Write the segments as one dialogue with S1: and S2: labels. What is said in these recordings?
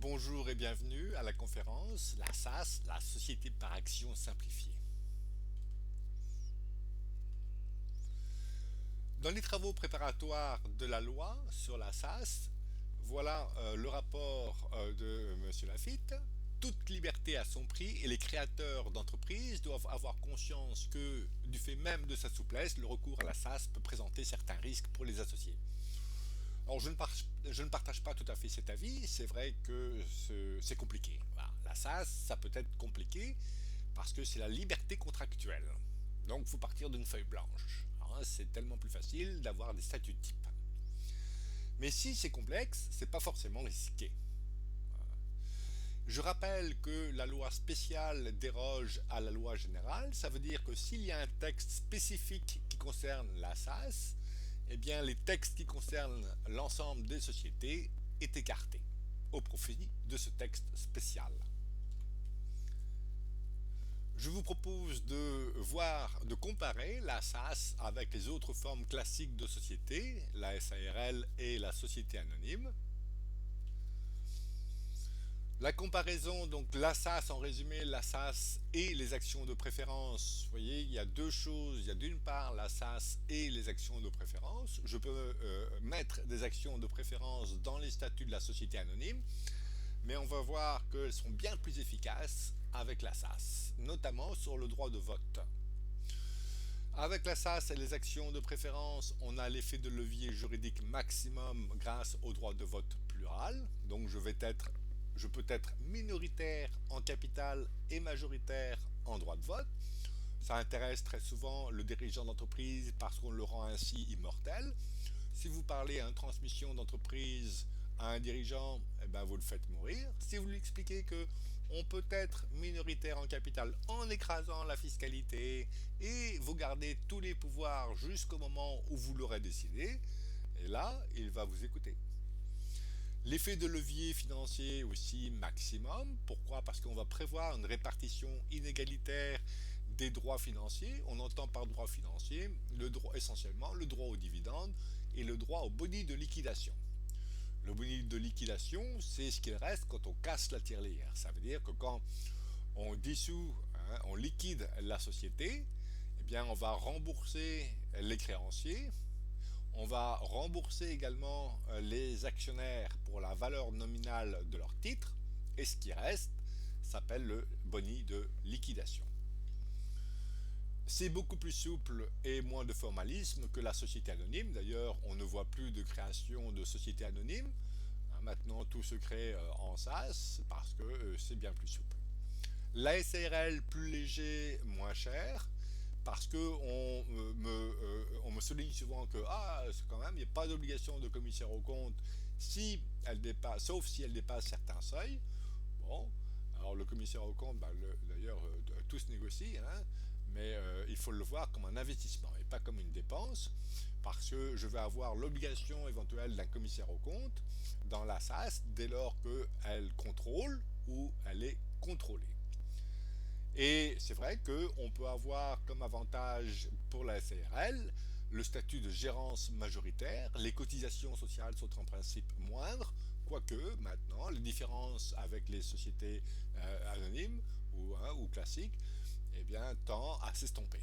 S1: Bonjour et bienvenue à la conférence La SAS, la Société par action simplifiée. Dans les travaux préparatoires de la loi sur la SAS, voilà le rapport de M. Lafitte. Toute liberté a son prix et les créateurs d'entreprises doivent avoir conscience que, du fait même de sa souplesse, le recours à la SAS peut présenter certains risques pour les associés. Alors je ne partage pas tout à fait cet avis, c'est vrai que c'est compliqué. Voilà. La SAS, ça peut être compliqué parce que c'est la liberté contractuelle. Donc il faut partir d'une feuille blanche. Alors, c'est tellement plus facile d'avoir des statuts types. Mais si c'est complexe, c'est pas forcément risqué. Je rappelle que la loi spéciale déroge à la loi générale. Ça veut dire que s'il y a un texte spécifique qui concerne la SAS, eh bien les textes qui concernent l'ensemble des sociétés est écarté au profit de ce texte spécial. Je vous propose de comparer la SAS avec les autres formes classiques de société, la SARL et la société anonyme. La comparaison, donc la SAS en résumé, la SAS et les actions de préférence. Vous voyez, il y a deux choses. Il y a d'une part la SAS et les actions de préférence. Je peux mettre des actions de préférence dans les statuts de la société anonyme, mais on va voir qu'elles sont bien plus efficaces avec la SAS, notamment sur le droit de vote. Avec la SAS et les actions de préférence, on a l'effet de levier juridique maximum grâce au droit de vote plural. Donc je peux être minoritaire en capital et majoritaire en droit de vote. Ça intéresse très souvent le dirigeant d'entreprise parce qu'on le rend ainsi immortel. Si vous parlez à une transmission d'entreprise à un dirigeant, eh ben vous le faites mourir. Si vous lui expliquez que on peut être minoritaire en capital en écrasant la fiscalité et vous gardez tous les pouvoirs jusqu'au moment où vous l'aurez décidé, et là, il va vous écouter. L'effet de levier financier aussi maximum. Pourquoi? Parce qu'on va prévoir une répartition inégalitaire des droits financiers. On entend par droit financier essentiellement le droit aux dividendes et le droit au boni de liquidation. Le boni de liquidation, c'est ce qu'il reste quand on casse la tirelire. Ça veut dire que quand on dissout, on liquide la société, eh bien on va rembourser les créanciers. On va rembourser également les actionnaires pour la valeur nominale de leurs titres, et ce qui reste s'appelle le boni de liquidation. C'est beaucoup plus souple et moins de formalisme que la société anonyme. D'ailleurs, on ne voit plus de création de société anonyme. Maintenant, tout se crée en SaaS parce que c'est bien plus souple. La SARL, plus léger, moins cher, parce que on me souligne souvent que quand même, il n'y a pas d'obligation de commissaire aux comptes si elle dépasse, sauf si elle dépasse certains seuils. Bon, alors le commissaire aux comptes, d'ailleurs, tout se négocie, hein, mais il faut le voir comme un investissement et pas comme une dépense, parce que je vais avoir l'obligation éventuelle d'un commissaire aux comptes dans la SAS dès lors qu'elle contrôle ou elle est contrôlée. Et c'est vrai qu'on peut avoir comme avantage pour la SARL le statut de gérance majoritaire. Les cotisations sociales sont en principe moindres, quoique maintenant les différences avec les sociétés anonymes ou classiques eh bien, tend à s'estomper.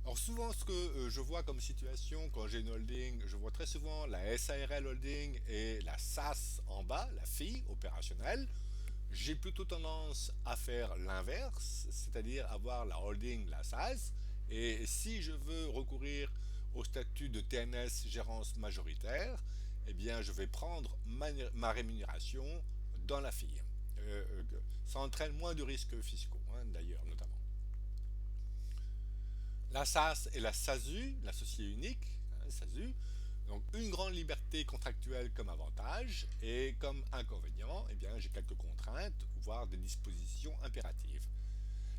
S1: Alors souvent ce que je vois comme situation quand j'ai une holding, je vois très souvent la SARL holding et la SAS en bas, la FI opérationnelle. J'ai plutôt tendance à faire l'inverse, c'est-à-dire avoir la holding, la SAS, et si je veux recourir au statut de TNS gérance majoritaire, eh bien je vais prendre ma rémunération dans la FI. Ça entraîne moins de risques fiscaux, d'ailleurs, notamment. La SAS et la SASU, l'associé unique, SASU, donc une grande liberté contractuelle comme avantage et comme inconvénient, eh bien j'ai quelques contraintes, voire des dispositions impératives.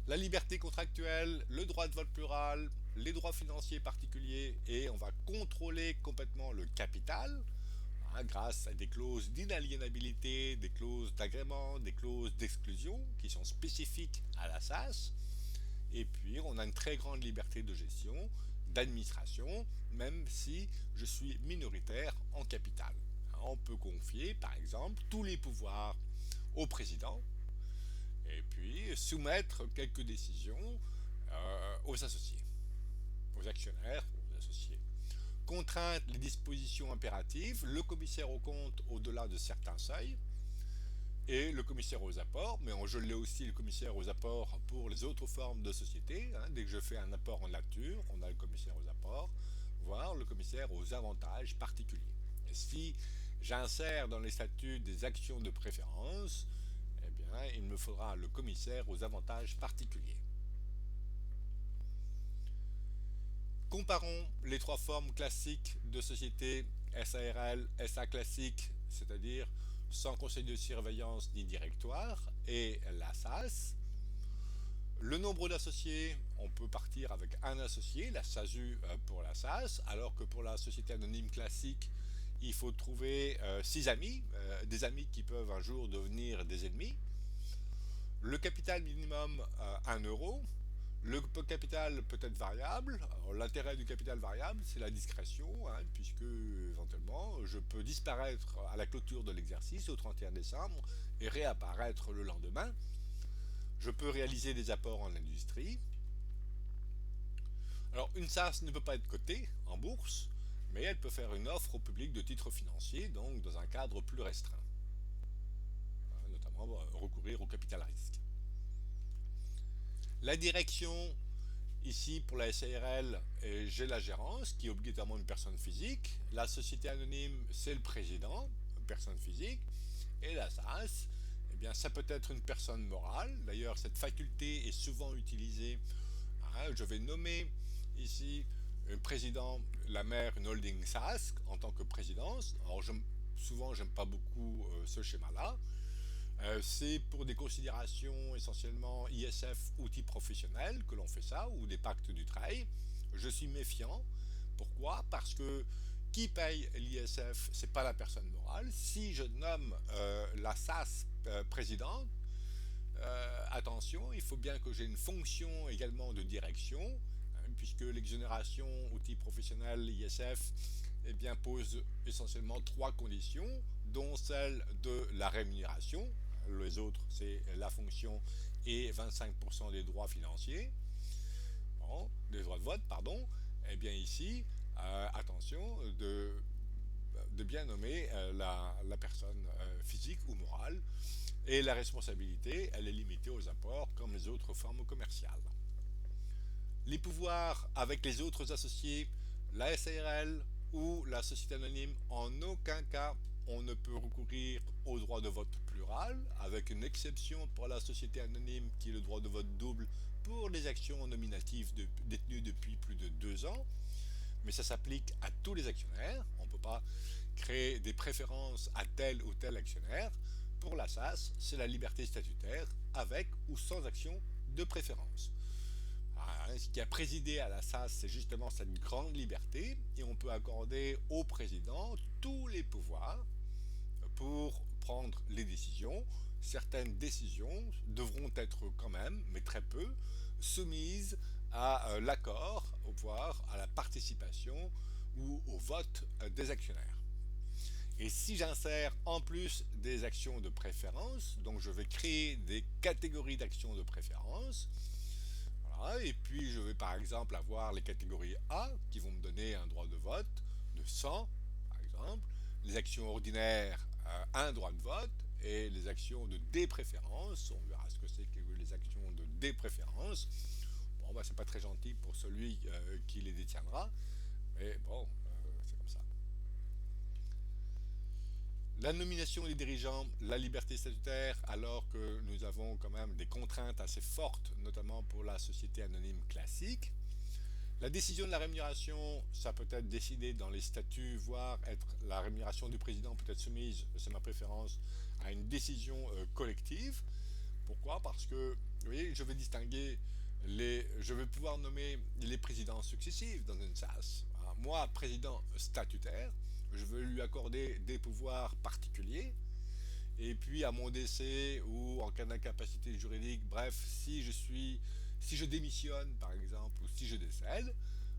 S1: La liberté contractuelle, le droit de vote plural, les droits financiers particuliers et on va contrôler complètement le capital grâce à des clauses d'inaliénabilité, des clauses d'agrément, des clauses d'exclusion qui sont spécifiques à la SAS. Et puis, on a une très grande liberté de gestion d'administration, même si je suis minoritaire en capital. On peut confier, par exemple, tous les pouvoirs au président et puis soumettre quelques décisions aux associés, aux actionnaires, aux associés. Contraindre les dispositions impératives, le commissaire aux comptes au-delà de certains seuils, et le commissaire aux apports, mais je l'ai aussi le commissaire aux apports pour les autres formes de société. Dès que je fais un apport en nature, on a le commissaire aux apports, voire le commissaire aux avantages particuliers. Et si j'insère dans les statuts des actions de préférence, eh bien, il me faudra le commissaire aux avantages particuliers. Comparons les trois formes classiques de société SARL, SA classique, c'est-à-dire sans conseil de surveillance ni directoire, et la SAS. Le nombre d'associés, on peut partir avec un associé, la SASU pour la SAS, alors que pour la société anonyme classique, il faut trouver 6 amis, des amis qui peuvent un jour devenir des ennemis. Le capital minimum 1 euro. Le capital peut être variable. L'intérêt du capital variable, c'est la discrétion, puisque éventuellement, je peux disparaître à la clôture de l'exercice au 31 décembre et réapparaître le lendemain. Je peux réaliser des apports en industrie. Alors, une SAS ne peut pas être cotée en bourse, mais elle peut faire une offre au public de titres financiers, donc dans un cadre plus restreint, notamment recourir au capital risque. La direction, ici pour la SARL, j'ai la gérance, qui est obligatoirement une personne physique. La société anonyme, c'est le président, une personne physique. Et la SAS, eh bien, ça peut être une personne morale. D'ailleurs, cette faculté est souvent utilisée. Je vais nommer ici un président, la mère, une holding SAS en tant que présidence. Alors, souvent, j'aime pas beaucoup ce schéma-là. C'est pour des considérations essentiellement ISF, outils professionnels, que l'on fait ça, ou des pactes du travail. Je suis méfiant. Pourquoi? Parce que qui paye l'ISF, c'est pas la personne morale. Si je nomme la SAS présidente, attention, il faut bien que j'ai une fonction également de direction, puisque l'exonération outils professionnels ISF eh bien, pose essentiellement trois conditions, dont celle de la rémunération. Les autres, c'est la fonction et 25% des droits financiers, bon, des droits de vote, pardon. Eh bien ici, attention de bien nommer la personne physique ou morale. Et la responsabilité, elle est limitée aux apports comme les autres formes commerciales. Les pouvoirs avec les autres associés, la SARL ou la société anonyme, en aucun cas on ne peut recourir au droit de vote plural, avec une exception pour la société anonyme qui est le droit de vote double pour les actions nominatives détenues depuis plus de 2 ans. Mais ça s'applique à tous les actionnaires. On ne peut pas créer des préférences à tel ou tel actionnaire. Pour la SAS, c'est la liberté statutaire avec ou sans action de préférence. Ce qui a présidé à la SAS, c'est justement cette grande liberté, et on peut accorder au président tous les pouvoirs pour prendre les décisions. Certaines décisions devront être quand même, mais très peu, soumises à l'accord, au pouvoir, à la participation ou au vote des actionnaires. Et si j'insère en plus des actions de préférence, donc je vais créer des catégories d'actions de préférence, voilà, et puis je vais par exemple avoir les catégories A qui vont me donner un droit de vote de 100, par exemple, les actions ordinaires, un droit de vote, et les actions de dépréférence, on verra ce que c'est que les actions de dépréférence. Bon, bah, c'est pas très gentil pour celui qui les détiendra, mais bon, c'est comme ça. La nomination des dirigeants, la liberté statutaire, alors que nous avons quand même des contraintes assez fortes, notamment pour la société anonyme classique. La décision de la rémunération, ça peut être décidé dans les statuts, voire être la rémunération du président peut être soumise, c'est ma préférence, à une décision collective. Pourquoi? Parce que, vous voyez, je vais distinguer je vais pouvoir nommer les présidents successifs dans une SAS. Alors, moi, président statutaire, je veux lui accorder des pouvoirs particuliers, et puis à mon décès ou en cas d'incapacité juridique, bref, si je démissionne par exemple ou si je décède,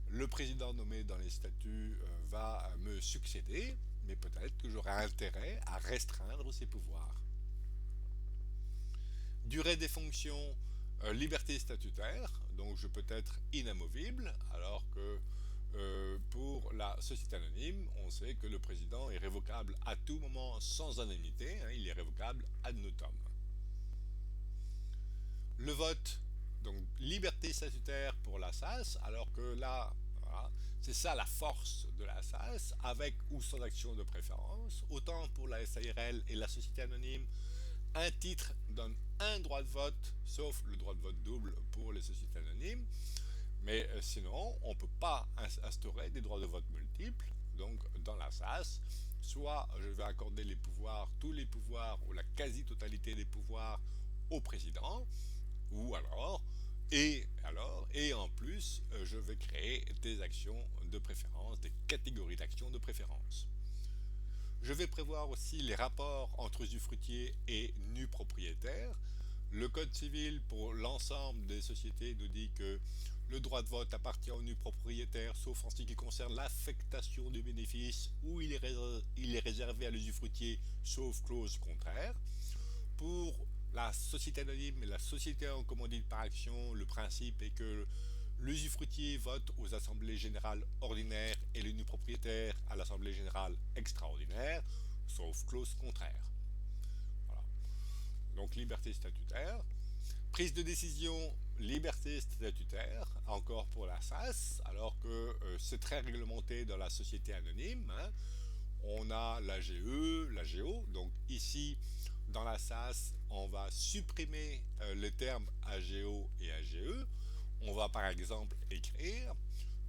S1: Le président nommé dans les statuts va me succéder, mais peut-être que j'aurai intérêt à restreindre ses pouvoirs. Durée des fonctions, liberté statutaire, donc je peux être inamovible, alors que pour la société anonyme, on sait que le président est révocable à tout moment sans indemnité, hein, il est révocable ad notam. Le vote, donc liberté statutaire pour la SAS, alors que là, voilà, c'est ça la force de la SAS, avec ou sans action de préférence. Autant pour la SARL et la société anonyme, un titre donne un droit de vote, sauf le droit de vote double pour les sociétés anonymes. Mais sinon, on ne peut pas instaurer des droits de vote multiples. Donc, dans la SAS, soit je vais accorder les pouvoirs, tous les pouvoirs ou la quasi-totalité des pouvoirs au président, ou et en plus, je vais créer des actions de préférence, des catégories d'actions de préférence. Je vais prévoir aussi les rapports entre usufruitiers et nus propriétaires. Le Code civil pour l'ensemble des sociétés nous dit que le droit de vote appartient aux nus propriétaires, sauf en ce qui concerne l'affectation du bénéfice, où il est réservé à l'usufruitier, sauf clause contraire. Pour la société anonyme et la société en commandite par action, le principe est que l'usufruitier vote aux assemblées générales ordinaires et le nu propriétaire à l'assemblée générale extraordinaire, sauf clause contraire. Voilà. Donc liberté statutaire. Prise de décision, liberté statutaire, encore pour la SAS, alors que c'est très réglementé dans la société anonyme. Hein. On a l'AGE, l'AGO, donc ici, dans la SAS, on va supprimer les termes AGO et AGE. On va par exemple écrire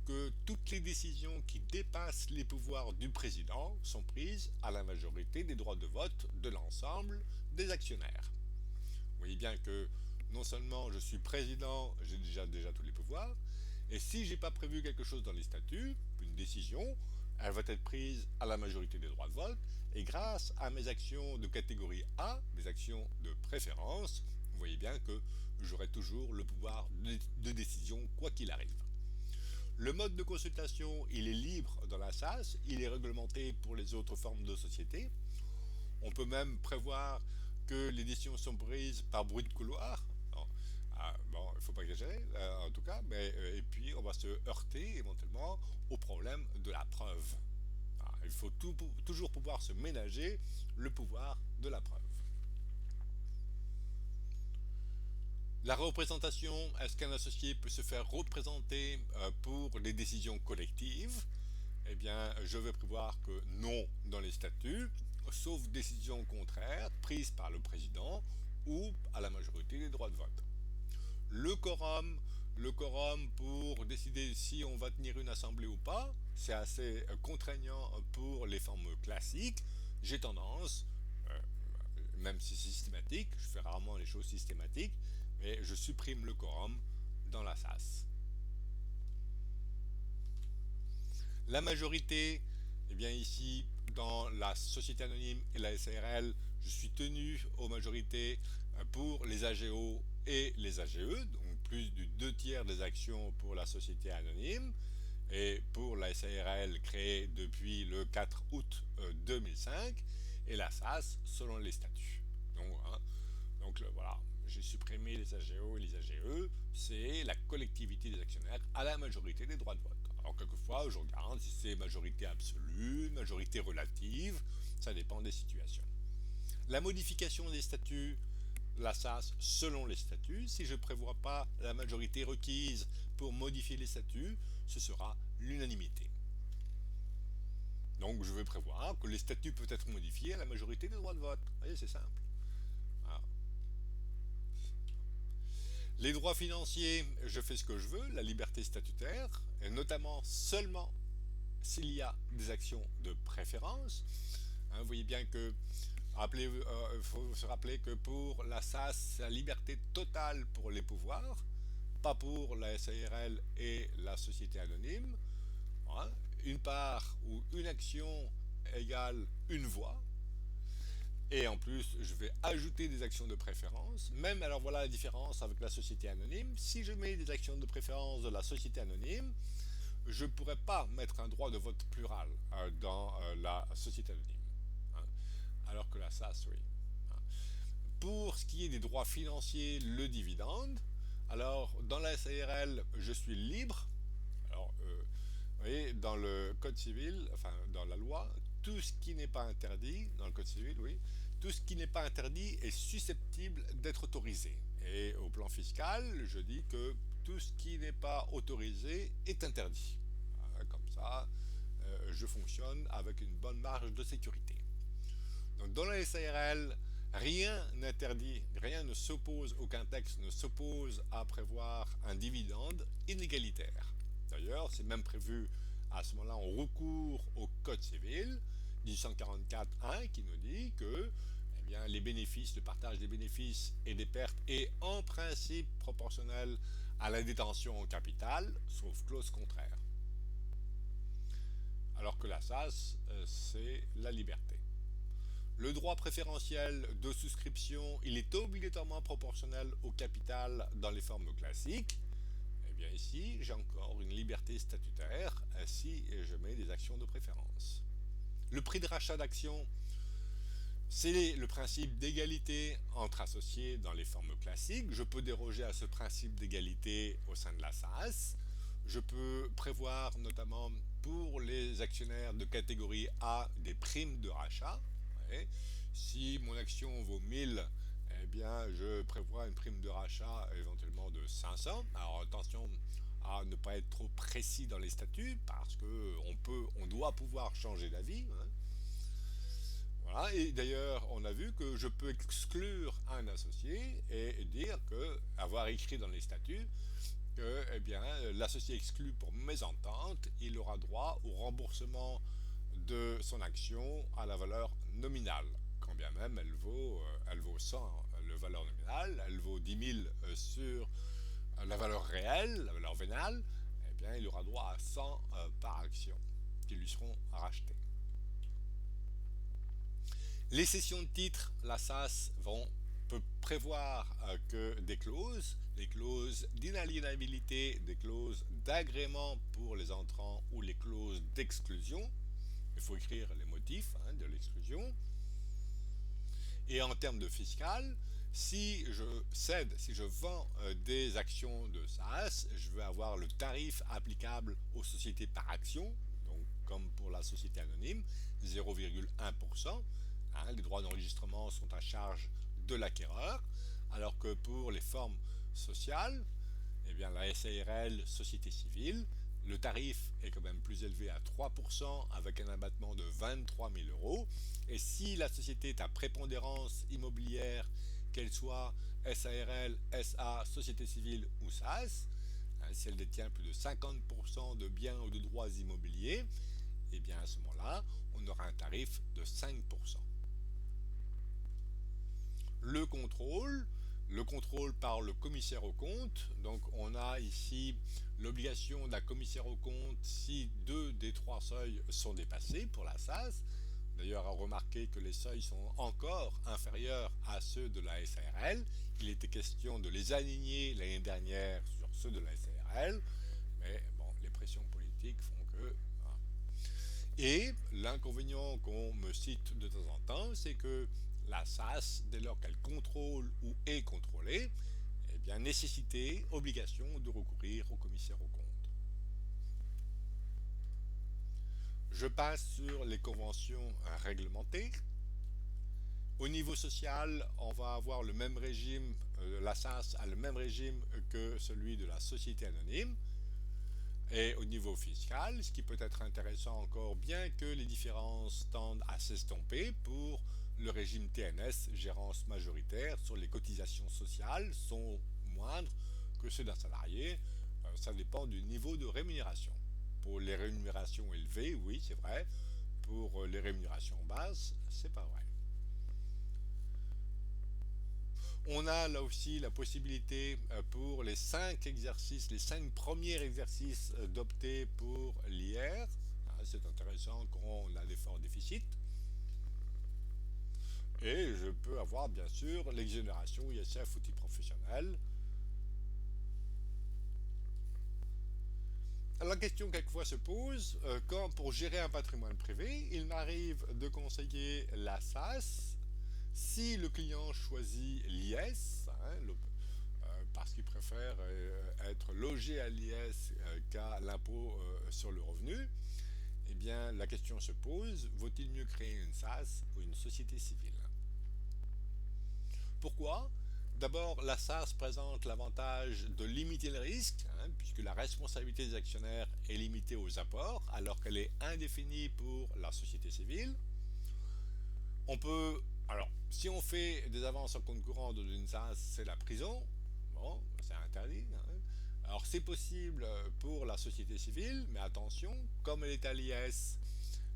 S1: que toutes les décisions qui dépassent les pouvoirs du président sont prises à la majorité des droits de vote de l'ensemble des actionnaires. Vous voyez bien que non seulement je suis président, j'ai déjà tous les pouvoirs, et si j'ai pas prévu quelque chose dans les statuts, une décision, elle va être prise à la majorité des droits de vote, et grâce à mes actions de catégorie A, mes actions de préférence, vous voyez bien que j'aurai toujours le pouvoir de décision quoi qu'il arrive. Le mode de consultation, il est libre dans la SAS, il est réglementé pour les autres formes de société. On peut même prévoir que les décisions sont prises par bruit de couloir. Bon, il ne faut pas exagérer, en tout cas, mais et puis on va se heurter éventuellement au problème de la preuve. Il faut toujours pouvoir se ménager le pouvoir de la preuve. La représentation, est-ce qu'un associé peut se faire représenter pour les décisions collectives? Eh bien, je vais prévoir que non dans les statuts, sauf décision contraire prise par le président ou à la majorité des droits de vote. Le quorum pour décider si on va tenir une assemblée ou pas, c'est assez contraignant pour les formes classiques. J'ai tendance, même si c'est systématique, je fais rarement les choses systématiques, mais je supprime le quorum dans la SAS. La majorité, eh bien ici, dans la société anonyme et la SARL, je suis tenu aux majorités pour les AGO et les AGE, donc plus du 2 tiers des actions pour la société anonyme, et pour la SARL créée depuis le 4 août 2005, et la SAS selon les statuts. Donc voilà, j'ai supprimé les AGO et les AGE, c'est la collectivité des actionnaires à la majorité des droits de vote. Alors quelquefois, je regarde si c'est majorité absolue, majorité relative, ça dépend des situations. La modification des statuts, la SAS selon les statuts, si je ne prévois pas la majorité requise pour modifier les statuts, ce sera l'unanimité. Donc je vais prévoir que les statuts peuvent être modifiés à la majorité des droits de vote. Vous voyez, c'est simple. Voilà. Les droits financiers, je fais ce que je veux, la liberté statutaire, et notamment seulement s'il y a des actions de préférence. Vous voyez bien que il faut se rappeler que pour la SAS, c'est la liberté totale pour les pouvoirs, pas pour la SARL et la société anonyme. Voilà. Une part ou une action égale une voix. Et en plus, je vais ajouter des actions de préférence. Même, alors voilà la différence avec la société anonyme. Si je mets des actions de préférence de la société anonyme, je ne pourrais pas mettre un droit de vote plural dans la société anonyme. Hein. Alors que la SAS, oui. Hein. Pour ce qui est des droits financiers, le dividende, alors dans la SARL, je suis libre. Alors, vous voyez, dans le code civil, enfin dans la loi, tout ce qui n'est pas interdit, dans le code civil, oui, tout ce qui n'est pas interdit est susceptible d'être autorisé. Et au plan fiscal, je dis que tout ce qui n'est pas autorisé est interdit. Comme ça, je fonctionne avec une bonne marge de sécurité. Donc dans la SARL, rien n'interdit, rien ne s'oppose, aucun texte ne s'oppose à prévoir un dividende inégalitaire. D'ailleurs, c'est même prévu à ce moment-là, on recourt au Code civil 1844.1 qui nous dit que eh bien, les bénéfices, le partage des bénéfices et des pertes est en principe proportionnel à la détention en capital, sauf clause contraire. Alors que la SAS, c'est la liberté. Le droit préférentiel de souscription, il est obligatoirement proportionnel au capital dans les formes classiques. Eh bien ici, j'ai encore une liberté statutaire si je mets des actions de préférence. Le prix de rachat d'actions, c'est le principe d'égalité entre associés dans les formes classiques. Je peux déroger à ce principe d'égalité au sein de la SAS. Je peux prévoir notamment pour les actionnaires de catégorie A des primes de rachat. Ouais. Si mon action vaut 1000, eh bien je prévois une prime de rachat éventuellement de 500. Alors attention à ne pas être trop précis dans les statuts parce qu'on doit pouvoir changer d'avis. Hein. Voilà. Et d'ailleurs, on a vu que je peux exclure un associé et dire que, avoir écrit dans les statuts, que eh bien, l'associé exclu pour mésentente, il aura droit au remboursement de son action à la valeur nominale, quand bien même elle vaut 100 le valeur nominale, elle vaut 10 000 sur la valeur réelle, la valeur vénale, eh bien, il aura droit à 100 par action qui lui seront rachetées. Les cessions de titres, la SAS peut prévoir que les clauses d'inaliénabilité, des clauses d'agrément pour les entrants ou les clauses d'exclusion, il faut écrire les motifs de l'exclusion. Et en termes de fiscal, si je vends des actions de SAS, je vais avoir le tarif applicable aux sociétés par action, donc comme pour la société anonyme, 0,1%. Les droits d'enregistrement sont à charge de l'acquéreur, alors que pour les formes sociales, eh bien, la SARL, société civile, le tarif est quand même plus élevé à 3% avec un abattement de 23 000 euros. Et si la société est à prépondérance immobilière, qu'elle soit SARL, SA, société civile ou SAS, si elle détient plus de 50% de biens ou de droits immobiliers, eh bien à ce moment-là, on aura un tarif de 5%. Le contrôle par le commissaire aux comptes. Donc on a ici l'obligation d'un commissaire aux comptes si 2 des 3 seuils sont dépassés pour la SAS. D'ailleurs, à remarquer que les seuils sont encore inférieurs à ceux de la SARL. Il était question de les aligner l'année dernière sur ceux de la SARL, mais bon, les pressions politiques font que... Voilà. Et l'inconvénient qu'on me cite de temps en temps, c'est que la SAS, dès lors qu'elle contrôle ou est contrôlée, eh bien, nécessité, obligation de recourir au commissaire aux comptes. Je passe sur les conventions réglementées. Au niveau social, on va avoir le même régime, la SAS a le même régime que celui de la société anonyme. Et au niveau fiscal, ce qui peut être intéressant encore, bien que les différences tendent à s'estomper pour le régime TNS, gérance majoritaire, sur les cotisations sociales sont moindres que ceux d'un salarié. Ça dépend du niveau de rémunération. Pour les rémunérations élevées, oui, c'est vrai. Pour les rémunérations basses, c'est pas vrai. On a là aussi la possibilité pour les 5 premiers exercices d'opter pour l'IR. C'est intéressant quand on a des forts déficits. Et je peux avoir bien sûr l'exonération ISF outil professionnel. La question quelquefois se pose quand, pour gérer un patrimoine privé, il m'arrive de conseiller la SAS si le client choisit l'IS, parce qu'il préfère être logé à l'IS qu'à l'impôt sur le revenu. Eh bien, la question se pose, vaut-il mieux créer une SAS ou une société civile? Pourquoi? D'abord, la SAS présente l'avantage de limiter le risque, puisque la responsabilité des actionnaires est limitée aux apports, alors qu'elle est indéfinie pour la société civile. On peut, alors, si on fait des avances en compte courant de d'une SAS, c'est la prison. Bon, c'est interdit. Alors, c'est possible pour la société civile, mais attention, comme elle est à l'IS,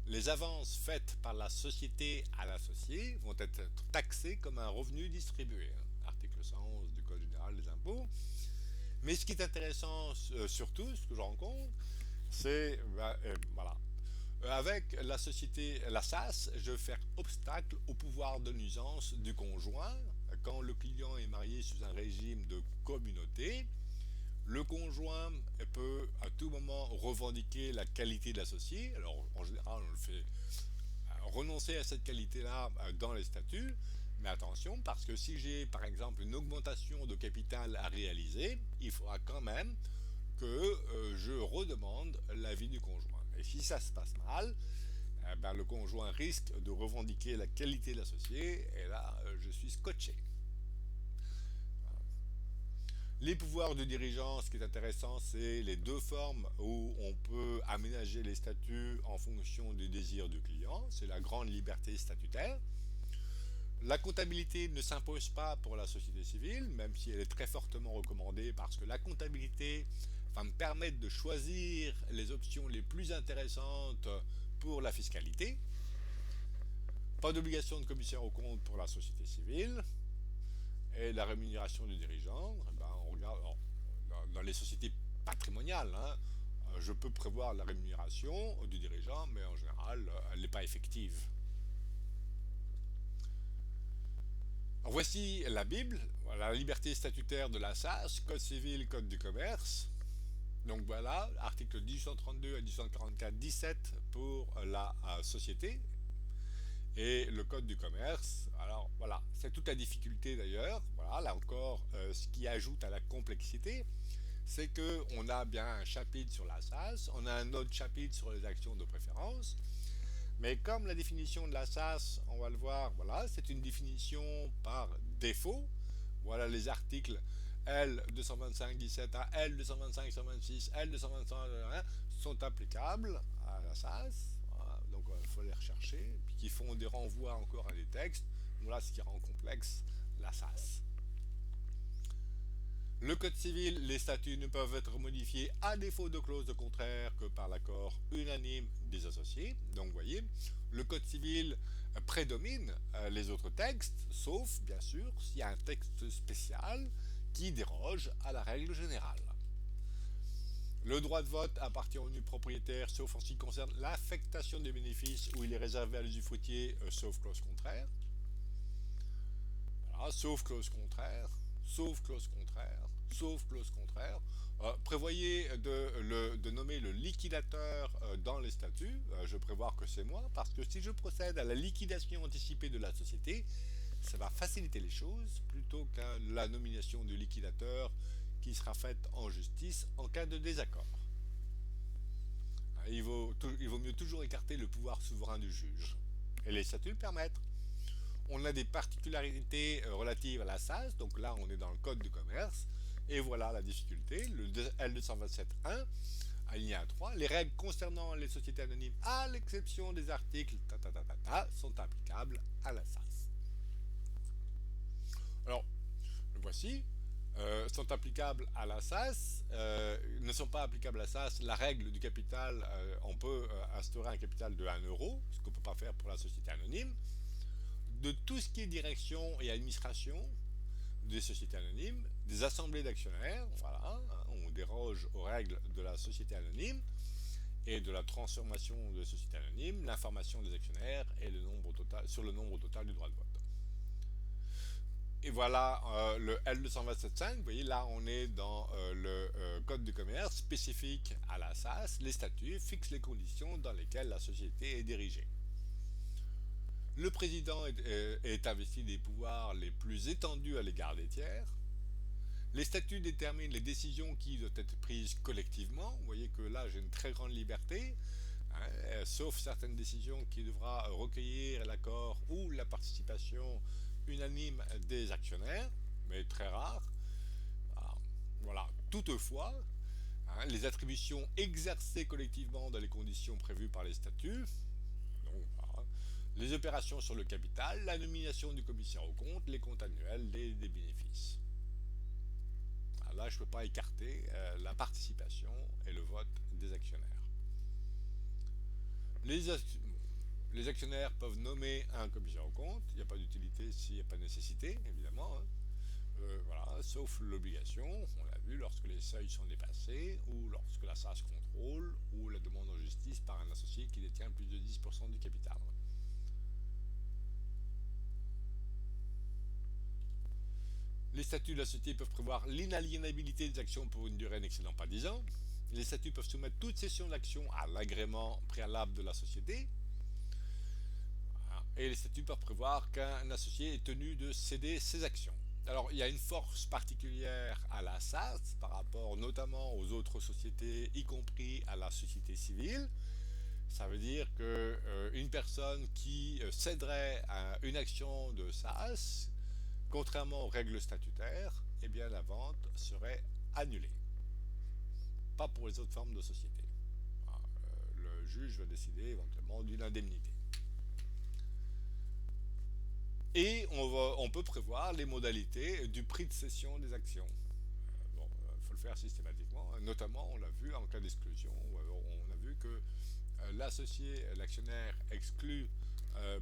S1: les avances faites par la société à l'associé vont être taxées comme un revenu distribué. Article 111 du Code général des impôts. Mais ce qui est intéressant, surtout, ce que je rencontre, c'est, voilà, avec la société, la SAS, je vais faire obstacle au pouvoir de nuisance du conjoint. Quand le client est marié sous un régime de communauté, le conjoint peut à tout moment revendiquer la qualité de l'associé. Alors en général, on le fait renoncer à cette qualité-là dans les statuts. Mais attention, parce que si j'ai par exemple une augmentation de capital à réaliser, il faudra quand même que je redemande l'avis du conjoint. Et si ça se passe mal, ben, le conjoint risque de revendiquer la qualité de l'associé, et là, je suis scotché. Les pouvoirs du dirigeant, ce qui est intéressant, c'est les deux formes où on peut aménager les statuts en fonction du désir du client. C'est la grande liberté statutaire. La comptabilité ne s'impose pas pour la société civile, même si elle est très fortement recommandée parce que la comptabilité va me permettre de choisir les options les plus intéressantes pour la fiscalité. Pas d'obligation de commissaire aux comptes pour la société civile. Et la rémunération du dirigeant, ben, on regarde dans les sociétés patrimoniales, je peux prévoir la rémunération du dirigeant, mais en général, elle n'est pas effective. Alors voici la Bible, voilà, la liberté statutaire de la SAS, Code civil, Code du commerce. Donc voilà, article 1832 à 1844, 17 pour la société et le code du commerce. Alors voilà, c'est toute la difficulté d'ailleurs. Voilà, là encore, ce qui ajoute à la complexité, c'est que on a bien un chapitre sur la SAS, on a un autre chapitre sur les actions de préférence. Mais comme la définition de la SAS, on va le voir, voilà, c'est une définition par défaut. Voilà les articles L225-17A, L225-126, L225 sont applicables à la SAS. Voilà, donc il faut les rechercher, puis qui font des renvois encore à des textes. Voilà ce qui rend complexe la SAS. Le Code civil, les statuts ne peuvent être modifiés à défaut de clause de contraire que par l'accord unanime des associés. Donc vous voyez, le Code civil prédomine les autres textes, sauf bien sûr s'il y a un texte spécial qui déroge à la règle générale. Le droit de vote appartient au nu propriétaire, sauf en ce qui concerne l'affectation des bénéfices où il est réservé à l'usufruitier, sauf clause contraire. Voilà, sauf clause contraire, sauf clause contraire, sauf clause contraire. Prévoyez de nommer le liquidateur dans les statuts. Je prévois que c'est moi, parce que si je procède à la liquidation anticipée de la société, ça va faciliter les choses plutôt qu'à la nomination du liquidateur qui sera faite en justice en cas de désaccord. Il vaut mieux toujours écarter le pouvoir souverain du juge. Et les statuts le permettent. On a des particularités relatives à la SAS, donc là on est dans le code du commerce, et voilà la difficulté, le L227.1, alinéa 3, les règles concernant les sociétés anonymes, à l'exception des articles sont applicables à la SAS. Alors, le voici, sont applicables à la SAS, ne sont pas applicables à la SAS, la règle du capital, on peut instaurer un capital de 1 euro, ce qu'on ne peut pas faire pour la société anonyme. De tout ce qui est direction et administration des sociétés anonymes, des assemblées d'actionnaires, voilà, on déroge aux règles de la société anonyme et de la transformation de la société anonyme, l'information des actionnaires et le nombre total, sur le nombre total du droit de vote. Et voilà le L227.5, vous voyez là on est dans le code du commerce spécifique à la SAS, les statuts fixent les conditions dans lesquelles la société est dirigée. Le président est investi des pouvoirs les plus étendus à l'égard des tiers. Les statuts déterminent les décisions qui doivent être prises collectivement. Vous voyez que là, j'ai une très grande liberté, hein, sauf certaines décisions qui devra recueillir l'accord ou la participation unanime des actionnaires, mais très rare. Alors, voilà. Toutefois, hein, les attributions exercées collectivement dans les conditions prévues par les statuts, donc, voilà, les opérations sur le capital, la nomination du commissaire aux comptes, les comptes annuels, des bénéfices. Là, je ne peux pas écarter la participation et le vote des actionnaires. Les, les actionnaires peuvent nommer un commissaire aux comptes. Il n'y a pas d'utilité s'il n'y a pas de nécessité, évidemment. Hein. Voilà, sauf l'obligation, on l'a vu, lorsque les seuils sont dépassés, ou lorsque la SAS contrôle, ou la demande en justice par un associé qui détient plus de 10% du capital. Les statuts de la société peuvent prévoir l'inaliénabilité des actions pour une durée n'excédant pas 10 ans. Les statuts peuvent soumettre toute cession d'actions à l'agrément préalable de la société. Et les statuts peuvent prévoir qu'un associé est tenu de céder ses actions. Alors, il y a une force particulière à la SAS par rapport notamment aux autres sociétés, y compris à la société civile. Ça veut dire qu'une personne qui céderait une action de SAS, contrairement aux règles statutaires, eh bien la vente serait annulée. Pas pour les autres formes de société. Le juge va décider éventuellement d'une indemnité. Et on peut prévoir les modalités du prix de cession des actions. Bon, il faut le faire systématiquement. Notamment, on l'a vu en cas d'exclusion. On a vu que l'associé, l'actionnaire exclu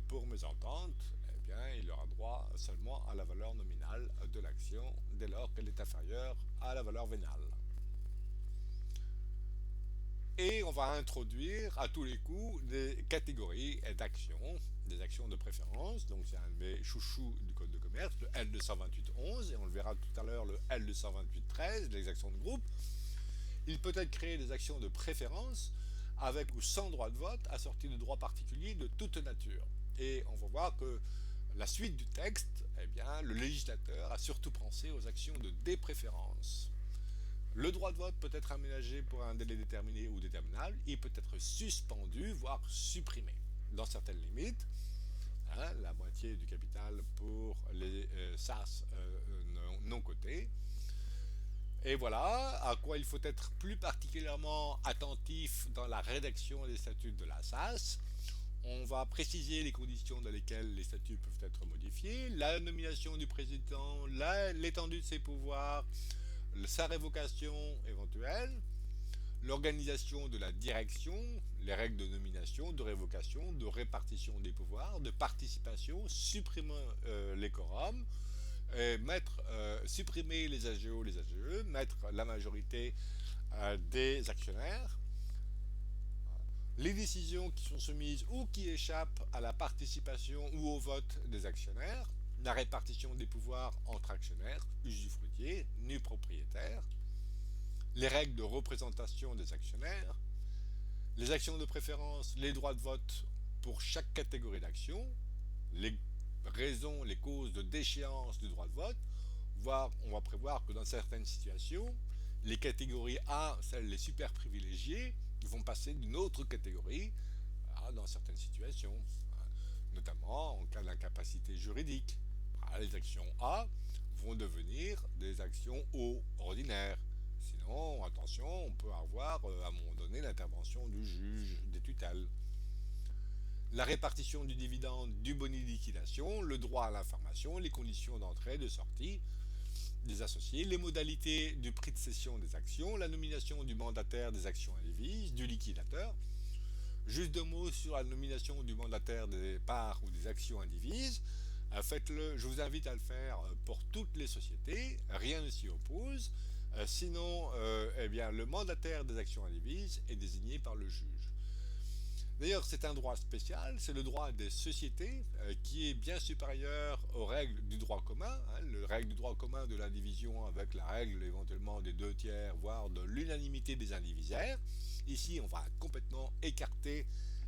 S1: pour mésentente, eh bien, il aura droit seulement à la valeur nominale de l'action dès lors qu'elle est inférieure à la valeur vénale. Et on va introduire à tous les coups des catégories d'actions, des actions de préférence. Donc c'est un de mes chouchous du code de commerce, le L228.11, et on le verra tout à l'heure, le L228.13, les actions de groupe. Il peut être créé des actions de préférence avec ou sans droit de vote, assorties de droits particuliers de toute nature. Et on va voir que la suite du texte, eh bien, le législateur a surtout pensé aux actions de dépréférence. Le droit de vote peut être aménagé pour un délai déterminé ou déterminable. Il peut être suspendu, voire supprimé, dans certaines limites. Hein, la moitié du capital pour les SAS non cotés. Et voilà à quoi il faut être plus particulièrement attentif dans la rédaction des statuts de la SAS. On va préciser les conditions dans lesquelles les statuts peuvent être modifiés, la nomination du président, l'étendue de ses pouvoirs, sa révocation éventuelle, l'organisation de la direction, les règles de nomination, de révocation, de répartition des pouvoirs, de participation, supprimer les quorums, supprimer les AGO, les AGE, mettre la majorité des actionnaires, les décisions qui sont soumises ou qui échappent à la participation ou au vote des actionnaires, la répartition des pouvoirs entre actionnaires, usufruitiers, nus propriétaires, les règles de représentation des actionnaires, les actions de préférence, les droits de vote pour chaque catégorie d'actions, les raisons, les causes de déchéance du droit de vote, voire on va prévoir que dans certaines situations, les catégories A, celles les super privilégiées, vont passer d'une autre catégorie dans certaines situations, notamment en cas d'incapacité juridique. Les actions A vont devenir des actions O ordinaires. Sinon, attention, on peut avoir à un moment donné l'intervention du juge des tutelles. La répartition du dividende, du boni de liquidation, le droit à l'information, les conditions d'entrée et de sortie des associés, les modalités du prix de cession des actions, la nomination du mandataire des actions indivises, du liquidateur. Juste deux mots sur la nomination du mandataire des parts ou des actions indivises. Faites-le, je vous invite à le faire pour toutes les sociétés, rien ne s'y oppose. Sinon, eh bien, le mandataire des actions indivises est désigné par le juge. D'ailleurs, c'est un droit spécial, c'est le droit des sociétés qui est bien supérieur aux règles du droit commun, hein, le règle du droit commun de l'indivision avec la règle éventuellement des deux tiers, voire de l'unanimité des indivisaires. Ici, on va complètement écarter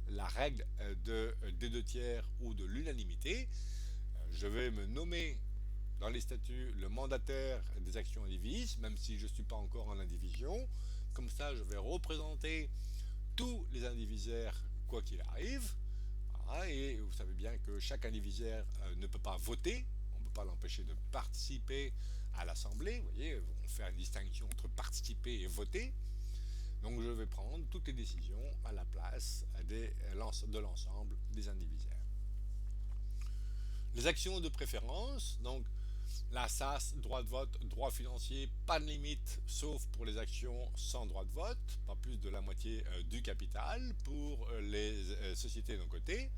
S1: la règle des deux tiers ou de l'unanimité. Je vais me nommer dans les statuts le mandataire des actions indivises, même si je ne suis pas encore en indivision. Comme ça, je vais représenter tous les indivisaires quoi qu'il arrive. Voilà, et vous savez bien que chaque indivisaire ne peut pas voter, on ne peut pas l'empêcher de participer à l'Assemblée. Vous voyez, on fait une distinction entre participer et voter. Donc je vais prendre toutes les décisions à la place de l'ensemble des indivisaires. Les actions de préférence, donc la SAS, droit de vote, droit financier, pas de limite, sauf pour les actions sans droit de vote, pas plus de la moitié du capital pour les sociétés d'un côté.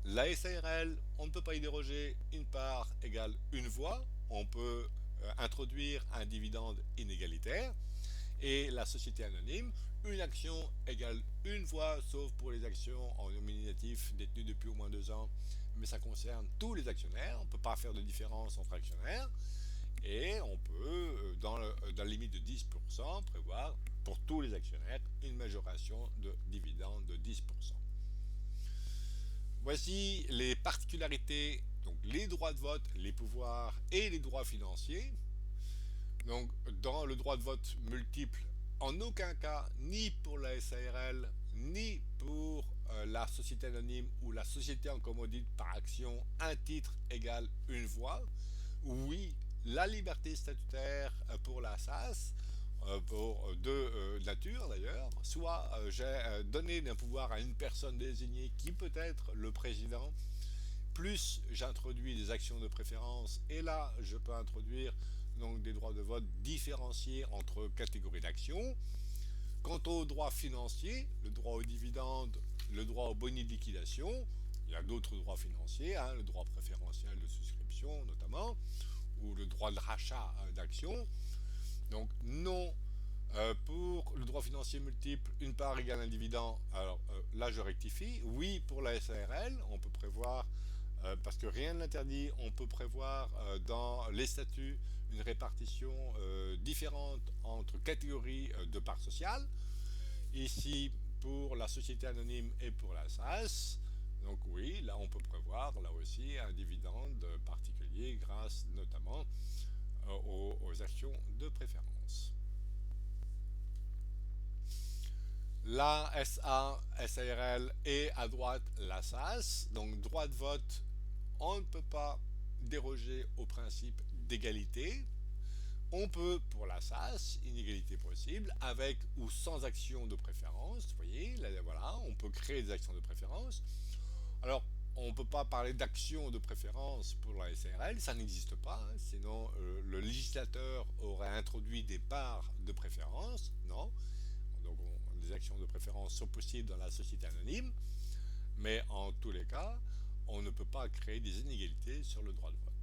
S1: La SARL, on ne peut pas y déroger, une part égale une voix, on peut introduire un dividende inégalitaire. Et la société anonyme, une action égale une voix, sauf pour les actions en nominatif détenues depuis au moins 2 ans, mais ça concerne tous les actionnaires, on ne peut pas faire de différence entre actionnaires, et on peut, dans la limite de 10%, prévoir pour tous les actionnaires une majoration de dividende de 10%. Voici les particularités, donc les droits de vote, les pouvoirs et les droits financiers. Donc, dans le droit de vote multiple, en aucun cas, ni pour la SARL, ni pour la société anonyme ou la société en commodite par action, un titre égale une voix. Oui, la liberté statutaire pour la SAS, pour deux natures d'ailleurs, soit j'ai donné d'un pouvoir à une personne désignée qui peut être le président, plus j'introduis des actions de préférence, et là je peux introduire donc des droits de vote différenciés entre catégories d'actions. Quant aux droits financiers, le droit aux dividendes, le droit aux boni de liquidation, il y a d'autres droits financiers, hein, le droit préférentiel de souscription notamment, ou le droit de rachat d'actions. Donc non pour le droit financier multiple, une part égale un dividende. Alors là je rectifie. Oui pour la SARL, on peut prévoir parce que rien ne l'interdit, on peut prévoir dans les statuts une répartition différente entre catégories de parts sociales. Ici, pour la société anonyme et pour la SAS, donc oui, là on peut prévoir, là aussi, un dividende particulier grâce notamment aux actions de préférence. La SA, SARL et à droite la SAS, donc droit de vote, on ne peut pas déroger au principe d'égalité. On peut, pour la SAS, inégalité possible, avec ou sans action de préférence. Vous voyez, là, voilà, on peut créer des actions de préférence. Alors, on ne peut pas parler d'action de préférence pour la SARL, ça n'existe pas, hein, sinon le législateur aurait introduit des parts de préférence. Non. Donc, des actions de préférence sont possibles dans la société anonyme, mais en tous les cas, on ne peut pas créer des inégalités sur le droit de vote.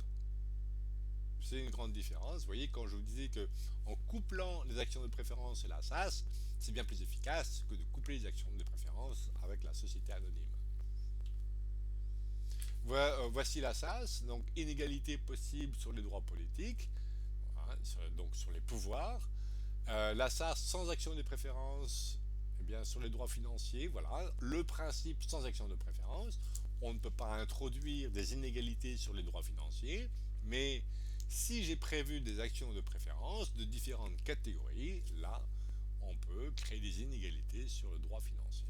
S1: C'est une grande différence. Vous voyez, quand je vous disais que en couplant les actions de préférence et la SAS, c'est bien plus efficace que de coupler les actions de préférence avec la société anonyme. Voici la SAS, donc inégalité possible sur les droits politiques, voilà, donc sur les pouvoirs. La SAS sans action de préférence, eh bien sur les droits financiers, voilà, le principe sans action de préférence. On ne peut pas introduire des inégalités sur les droits financiers, mais si j'ai prévu des actions de préférence de différentes catégories, là, on peut créer des inégalités sur le droit financier.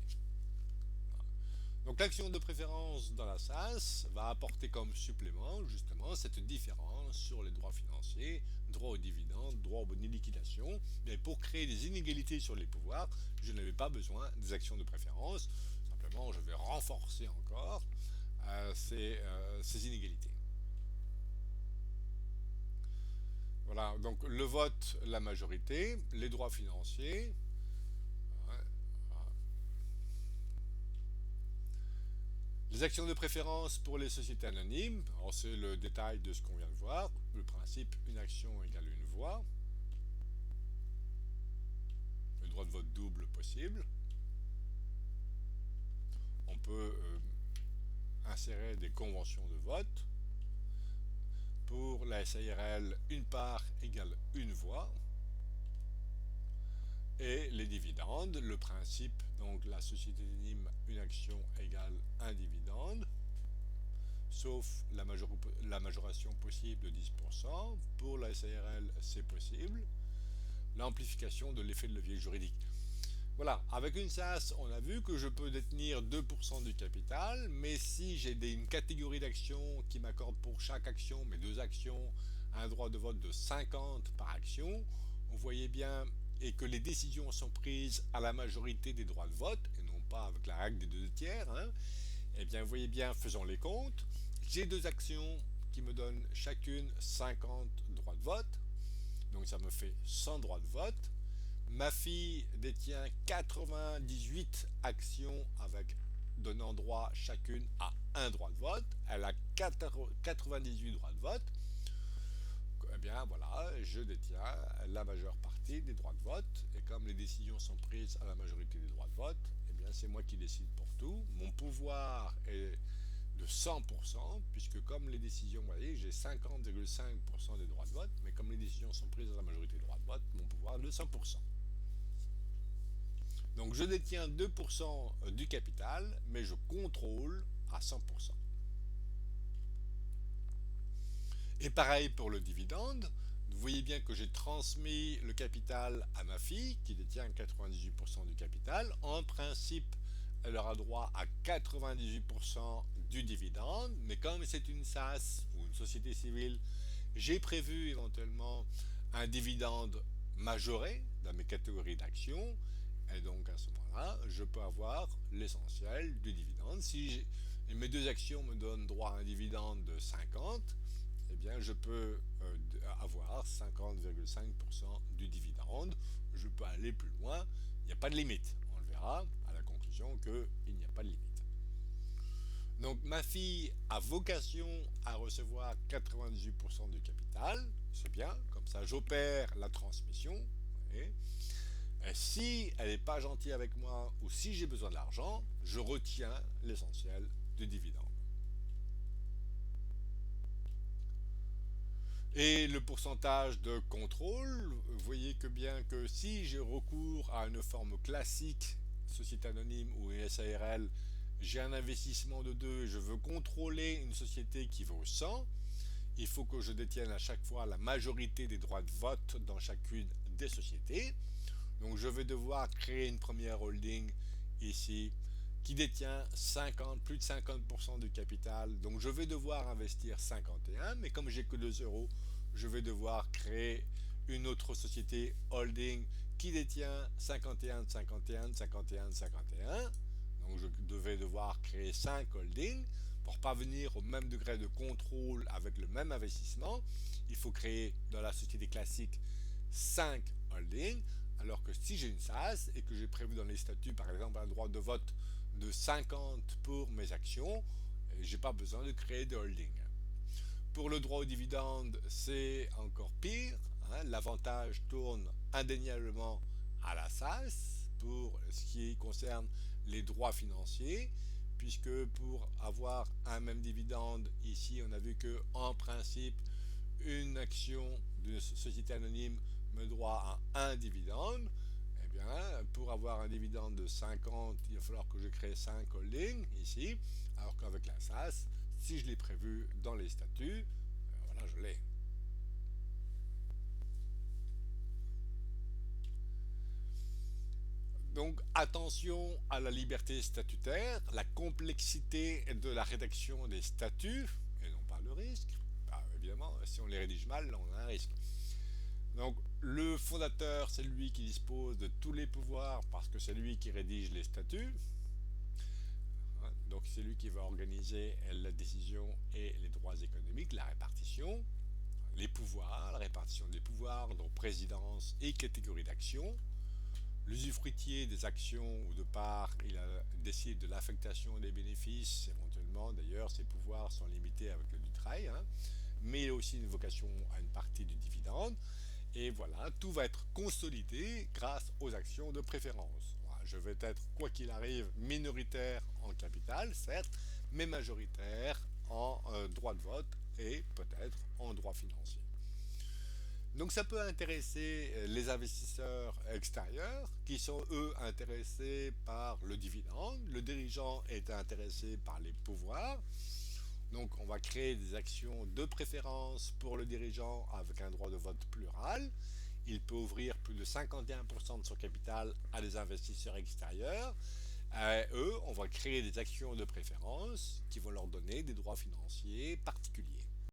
S1: Donc l'action de préférence dans la SAS va apporter comme supplément justement cette différence sur les droits financiers, droit aux dividendes, droit aux boni de liquidation. Mais pour créer des inégalités sur les pouvoirs, je n'avais pas besoin des actions de préférence. Simplement, je vais renforcer encore ces inégalités. Voilà, donc le vote, la majorité, les droits financiers. Les actions de préférence pour les sociétés anonymes, alors c'est le détail de ce qu'on vient de voir, le principe une action égale une voix, le droit de vote double possible. on peut insérer des conventions de vote. Pour la SARL, une part égale une voix. Et les dividendes, le principe, donc la société anonyme, une action égale un dividende, sauf la majoration possible de 10%. Pour la SARL, c'est possible. L'amplification de l'effet de levier juridique. Voilà, avec une SAS, on a vu que je peux détenir 2% du capital, mais si j'ai une catégorie d'actions qui m'accorde pour chaque action, mes deux actions, un droit de vote de 50 par action, vous voyez bien, et que les décisions sont prises à la majorité des droits de vote, et non pas avec la règle des deux tiers, hein, eh bien, vous voyez bien, faisons les comptes, j'ai deux actions qui me donnent chacune 50 droits de vote, donc ça me fait 100 droits de vote. Ma fille détient 98 actions avec donnant droit chacune à un droit de vote. Elle a 98 droits de vote. Eh bien voilà, je détiens la majeure partie des droits de vote. Et comme les décisions sont prises à la majorité des droits de vote, eh bien c'est moi qui décide pour tout. Mon pouvoir est de 100%, puisque comme les décisions, vous voyez, j'ai 50,5% des droits de vote, mais comme les décisions sont prises à la majorité des droits de vote, mon pouvoir est de 100%. Donc je détiens 2% du capital, mais je contrôle à 100%. Et pareil pour le dividende, vous voyez bien que j'ai transmis le capital à ma fille, qui détient 98% du capital. En principe, elle aura droit à 98% du dividende, mais comme c'est une SAS ou une société civile, j'ai prévu éventuellement un dividende majoré dans mes catégories d'actions, et donc à ce moment-là, je peux avoir l'essentiel du dividende. Si mes deux actions me donnent droit à un dividende de 50, eh bien je peux avoir 50,5% du dividende. Je peux aller plus loin, il n'y a pas de limite. On le verra à la conclusion qu'il n'y a pas de limite. Donc ma fille a vocation à recevoir 98% du capital, c'est bien, comme ça j'opère la transmission. Et si elle n'est pas gentille avec moi ou si j'ai besoin d'argent, je retiens l'essentiel du dividende. Et le pourcentage de contrôle, vous voyez que bien que si j'ai recours à une forme classique, société anonyme ou une SARL, j'ai un investissement de 2 et je veux contrôler une société qui vaut 100, il faut que je détienne à chaque fois la majorité des droits de vote dans chacune des sociétés. Donc je vais devoir créer une première holding ici qui détient plus de 50% du capital. Donc je vais devoir investir 51, mais comme j'ai que 2 euros, je vais devoir créer une autre société holding qui détient 51, 51, 51, 51. Donc je vais devoir créer 5 holdings. Pour parvenir au même degré de contrôle avec le même investissement, il faut créer dans la société classique 5 holdings, alors que si j'ai une SAS et que j'ai prévu dans les statuts par exemple un droit de vote de 50 pour mes actions, j'ai pas besoin de créer de holding. Pour le droit au dividende, c'est encore pire, hein, l'avantage tourne indéniablement à la SAS pour ce qui concerne les droits financiers, puisque pour avoir un même dividende, ici on a vu que en principe une action d'une société anonyme me doit à un dividende. Eh bien, pour avoir un dividende de 50, il va falloir que je crée 5 holdings ici, alors qu'avec la SAS, si je l'ai prévu dans les statuts, voilà, je l'ai. Donc attention à la liberté statutaire, la complexité de la rédaction des statuts, et non pas le risque. Bah, évidemment, si on les rédige mal, on a un risque. Donc le fondateur, c'est lui qui dispose de tous les pouvoirs parce que c'est lui qui rédige les statuts. Donc c'est lui qui va organiser la décision et les droits économiques, la répartition, les pouvoirs, la répartition des pouvoirs, donc présidence et catégorie d'action. L'usufruitier des actions ou de parts, il décide de l'affectation des bénéfices, éventuellement d'ailleurs ses pouvoirs sont limités avec le du travail, hein, mais il a aussi une vocation à une partie du dividende. Et voilà, tout va être consolidé grâce aux actions de préférence. je vais être, quoi qu'il arrive, minoritaire en capital, certes, mais majoritaire en droit de vote et peut-être en droit financier. Donc ça peut intéresser les investisseurs extérieurs qui sont eux intéressés par le dividende, le dirigeant est intéressé par les pouvoirs, donc on va créer des actions de préférence pour le dirigeant avec un droit de vote plural. Il peut ouvrir plus de 51% de son capital à des investisseurs extérieurs. Eux, on va créer des actions de préférence qui vont leur donner des droits financiers particuliers.